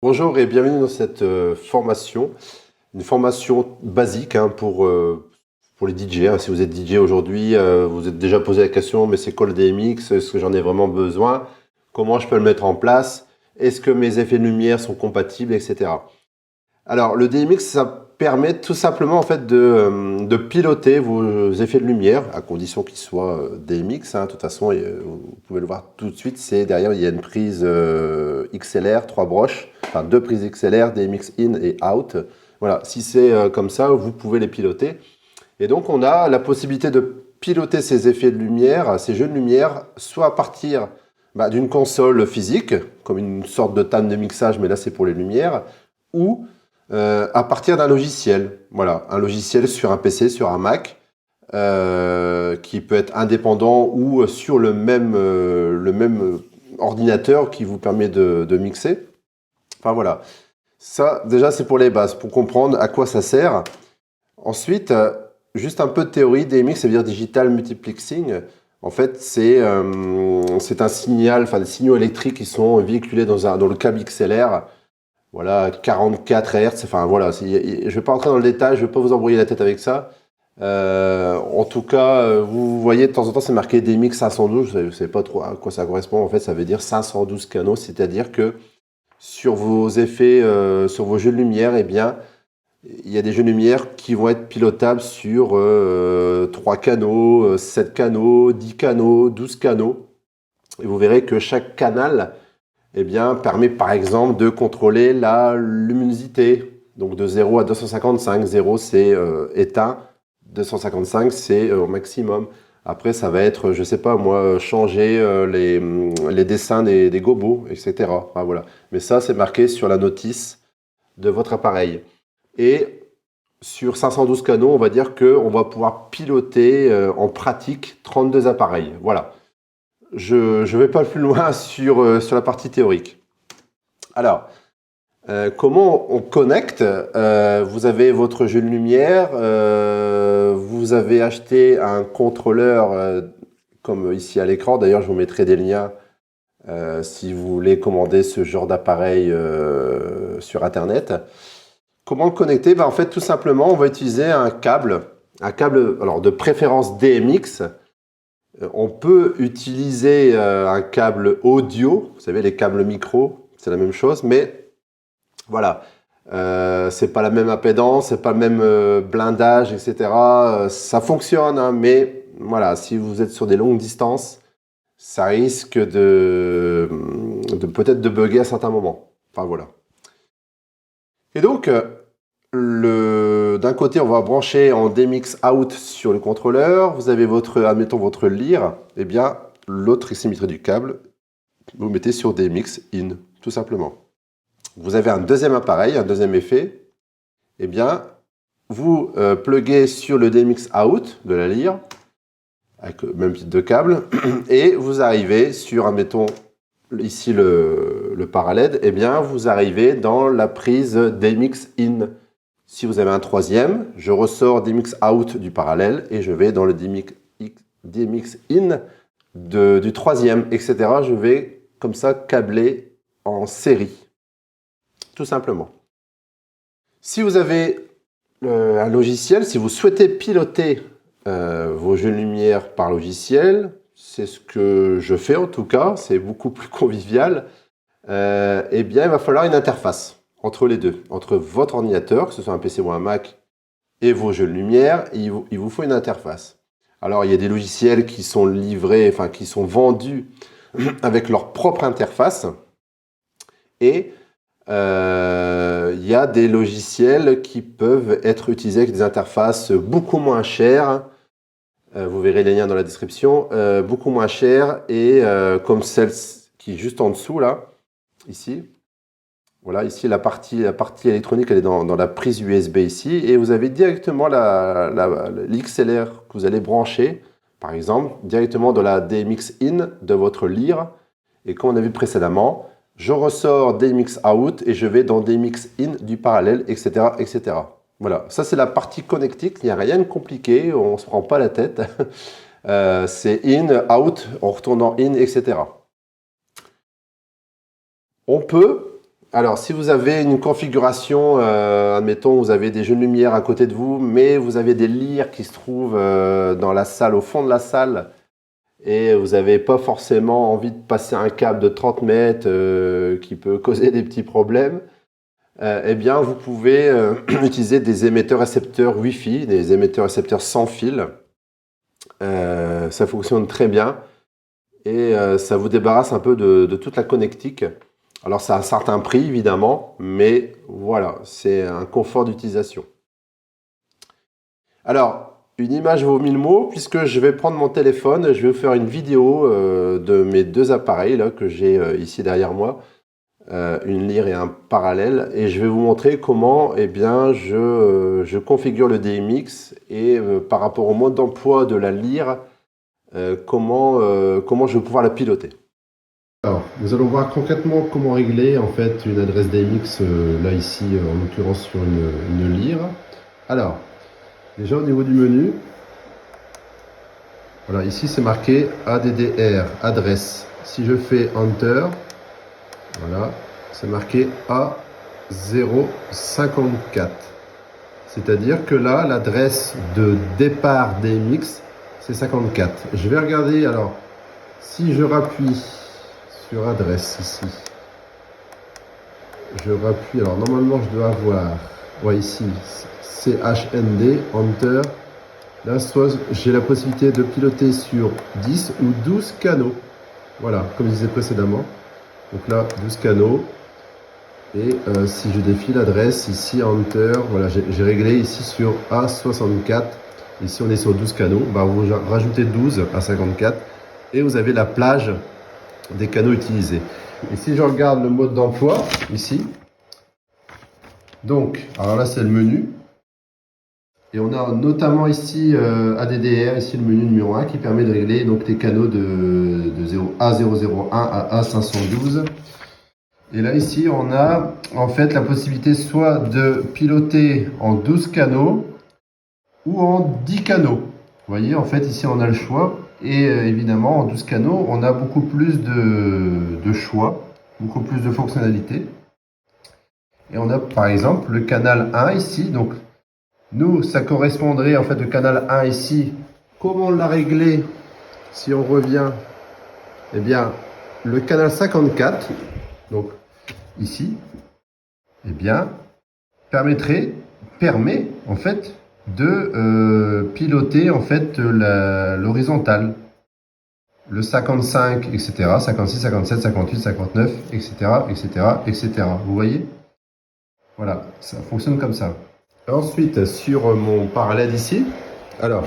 Bonjour et bienvenue dans cette formation, une formation basique pour les DJ. Si vous êtes DJ aujourd'hui, vous êtes déjà posé la question, mais c'est quoi le DMX? Est-ce que j'en ai vraiment besoin? Comment je peux le mettre en place? Est-ce que mes effets de lumière sont compatibles, etc. Alors, le DMX, ça permet tout simplement en fait de piloter vos effets de lumière, à condition qu'ils soient DMX. De toute façon, vous pouvez le voir tout de suite, c'est derrière, il y a une prise XLR, 3 broches, enfin 2 prises XLR, DMX in et out. Voilà, si c'est comme ça, vous pouvez les piloter. Et donc, on a la possibilité de piloter ces effets de lumière, ces jeux de lumière, soit à partir d'une console physique, comme une sorte de table de mixage, mais là c'est pour les lumières, ou à partir d'un logiciel. Voilà, un logiciel sur un PC, sur un Mac, qui peut être indépendant ou sur le même ordinateur qui vous permet de mixer. Enfin voilà, ça déjà c'est pour les bases, pour comprendre à quoi ça sert. Ensuite, juste un peu de théorie, DMX, ça veut dire Digital Multiplexing. En fait, c'est un signal, enfin des signaux électriques qui sont véhiculés dans le câble XLR. Voilà, 44 Hz, enfin voilà, je ne vais pas rentrer dans le détail, je ne vais pas vous embrouiller la tête avec ça. En tout cas, vous voyez, de temps en temps, c'est marqué DMX 512, je ne sais pas trop à quoi ça correspond. En fait, ça veut dire 512 canaux, c'est-à-dire que sur vos effets, sur vos jeux de lumière, eh bien, il y a des jeux de lumière qui vont être pilotables sur 3 canaux, 7 canaux, 10 canaux, 12 canaux. Et vous verrez que chaque canal permet par exemple de contrôler la luminosité. Donc de 0 à 255, 0 c'est éteint, 255 c'est au maximum. Après ça va être, je sais pas moi, changer les dessins des gobos, etc. Enfin, voilà. Mais ça c'est marqué sur la notice de votre appareil. Et sur 512 canaux, on va dire qu'on va pouvoir piloter en pratique 32 appareils. Voilà. Je ne vais pas plus loin sur la partie théorique. Alors, comment on connecte? Vous avez votre jeu de lumière, vous avez acheté un contrôleur comme ici à l'écran. D'ailleurs, je vous mettrai des liens si vous voulez commander ce genre d'appareil sur Internet. Comment le connecter? En fait, tout simplement, on va utiliser un câble alors, de préférence DMX. On peut utiliser un câble audio, vous savez, les câbles micro, c'est la même chose, mais voilà, c'est pas la même impédance, c'est pas le même blindage, etc. Ça fonctionne, hein, mais voilà, si vous êtes sur des longues distances, ça risque de peut-être de bugger à certains moments. Enfin voilà. Et donc, d'un côté, on va brancher en DMX out sur le contrôleur. Vous avez admettons, votre lyre. Eh bien, l'autre extrémité du câble, vous mettez sur DMX in, tout simplement. Vous avez un deuxième appareil, un deuxième effet. Eh bien, vous pluguez sur le DMX out de la lyre, avec le même type de câble, et vous arrivez sur, admettons, ici le parallèle, eh bien, vous arrivez dans la prise DMX in. Si vous avez un troisième, je ressors DMX out du parallèle et je vais dans le DMX in du troisième, etc. Je vais comme ça câbler en série, tout simplement. Si vous avez un logiciel, si vous souhaitez piloter vos jeux de lumière par logiciel, c'est ce que je fais en tout cas, c'est beaucoup plus convivial, eh bien il va falloir une interface entre les deux, entre votre ordinateur, que ce soit un PC ou un Mac, et vos jeux de lumière, il vous faut une interface. Alors il y a des logiciels qui sont livrés, enfin qui sont vendus avec leur propre interface, et il y a des logiciels qui peuvent être utilisés avec des interfaces beaucoup moins chères. Vous verrez les liens dans la description, beaucoup moins chères, et comme celle qui est juste en dessous là, ici. Voilà, ici la partie électronique, elle est dans la prise USB ici, et vous avez directement l'XLR que vous allez brancher, par exemple, directement dans la DMX in de votre lyre. Et comme on a vu précédemment, je ressors DMX out et je vais dans DMX in du parallèle, etc. etc. Voilà, ça c'est la partie connectique, il n'y a rien de compliqué, on ne se prend pas la tête. C'est in, out, en retournant in, etc. On peut Alors, si vous avez une configuration, admettons, vous avez des jeunes lumières à côté de vous, mais vous avez des lyres qui se trouvent dans la salle, au fond de la salle, et vous n'avez pas forcément envie de passer un câble de 30 mètres qui peut causer des petits problèmes, eh bien, vous pouvez utiliser des émetteurs-récepteurs Wi-Fi, des émetteurs-récepteurs sans fil. Ça fonctionne très bien et ça vous débarrasse un peu de toute la connectique. Alors, ça a un certain prix, évidemment, mais voilà, c'est un confort d'utilisation. Alors, une image vaut 1000 mots, puisque je vais prendre mon téléphone, je vais vous faire une vidéo de mes deux appareils là, que j'ai ici derrière moi, une lyre et un parallèle, et je vais vous montrer comment eh bien, je configure le DMX et par rapport au mode d'emploi de la lyre, comment je vais pouvoir la piloter. Alors, nous allons voir concrètement comment régler en fait une adresse DMX, là ici en l'occurrence sur une lyre. Alors, déjà au niveau du menu, voilà, ici c'est marqué ADDR, adresse. Si je fais Enter, voilà, c'est marqué A054. C'est-à-dire que là, l'adresse de départ DMX, c'est 54. Je vais regarder, alors, si je rappuie sur adresse ici, je rappuie, alors normalement je dois avoir, ouais ici, CHND, Enter. Là, soit j'ai la possibilité de piloter sur 10 ou 12 canaux. Voilà, comme je disais précédemment. Donc là, 12 canaux. Et si je défile l'adresse, ici, Enter, voilà, j'ai réglé ici sur A64. Ici, on est sur 12 canaux. Bah, vous rajoutez 12 à 54 et vous avez la plage des canaux utilisés. Et si je regarde le mode d'emploi, ici, donc, alors là, c'est le menu. Et on a notamment ici ADDR, ici le menu numéro 1 qui permet de régler donc, les canaux de A001 à A512. Et là ici on a en fait la possibilité soit de piloter en 12 canaux ou en 10 canaux. Vous voyez, en fait ici on a le choix et évidemment en 12 canaux on a beaucoup plus de choix, beaucoup plus de fonctionnalités. Et on a par exemple le canal 1 ici, donc nous, ça correspondrait en fait le canal 1 ici. Comment on l'a réglé? Si on revient, eh bien, le canal 54, donc ici, eh bien, permet en fait de piloter en fait l'horizontale, le 55, etc., 56, 57, 58, 59, etc., etc., etc. Vous voyez? Voilà, ça fonctionne comme ça. Ensuite, sur mon parallèle ici, alors,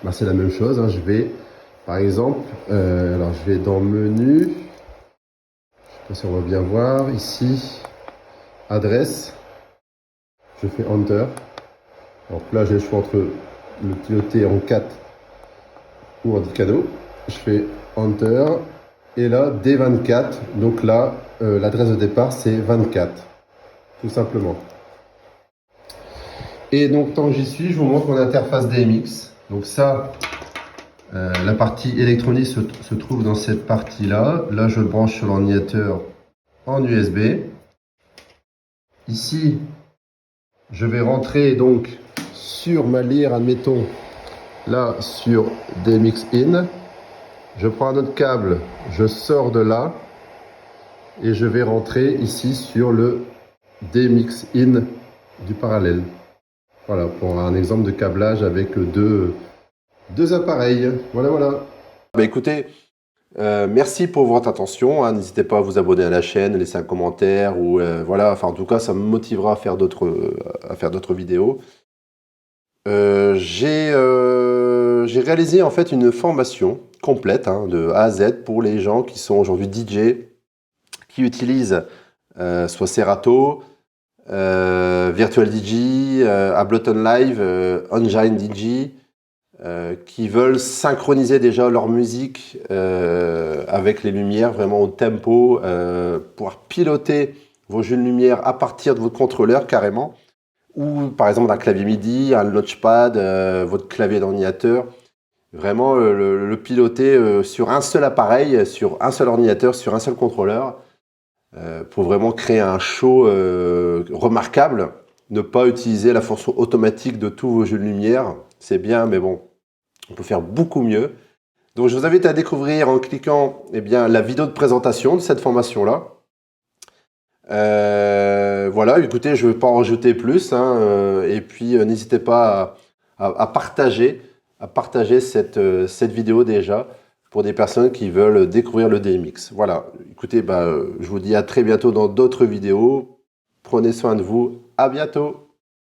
bah c'est la même chose. Hein, je vais, par exemple, alors je vais dans Menu. Je ne sais pas si on va bien voir ici, Adresse. Je fais Enter. Donc là, j'ai le choix entre le piloter en 4 ou en 10 canaux. Je fais Enter. Et là, D24. Donc là, l'adresse de départ, c'est 24. Tout simplement. Et donc, tant que j'y suis, je vous montre mon interface DMX. Donc ça, la partie électronique se trouve dans cette partie-là. Là, je branche sur l'ordinateur en USB. Ici, je vais rentrer donc sur ma lyre, admettons, là, sur DMX In. Je prends un autre câble, je sors de là et je vais rentrer ici sur le DMX In du parallèle. Voilà, pour un exemple de câblage avec deux appareils. Voilà, voilà. Bah écoutez, merci pour votre attention. Hein. N'hésitez pas à vous abonner à la chaîne, laisser un commentaire ou voilà. Enfin, en tout cas, ça me motivera à faire d'autres vidéos. J'ai réalisé en fait une formation complète hein, de A à Z pour les gens qui sont aujourd'hui DJ, qui utilisent soit Serato, Virtual DJ, Ableton Live, Engine DJ, qui veulent synchroniser déjà leur musique avec les lumières vraiment au tempo, pouvoir piloter vos jeux de lumière à partir de votre contrôleur carrément, ou par exemple d'un clavier MIDI, un Launchpad, votre clavier d'ordinateur, vraiment le piloter sur un seul appareil, sur un seul ordinateur, sur un seul contrôleur. pour vraiment créer un show remarquable. Ne pas utiliser la fonction automatique de tous vos jeux de lumière. C'est bien, mais bon, on peut faire beaucoup mieux. Donc, je vous invite à découvrir en cliquant eh bien, la vidéo de présentation de cette formation-là. Voilà, écoutez, je ne vais pas en rajouter plus. Hein, et puis, n'hésitez pas à partager cette vidéo déjà pour des personnes qui veulent découvrir le DMX. Voilà, écoutez, je vous dis à très bientôt dans d'autres vidéos. Prenez soin de vous. À bientôt.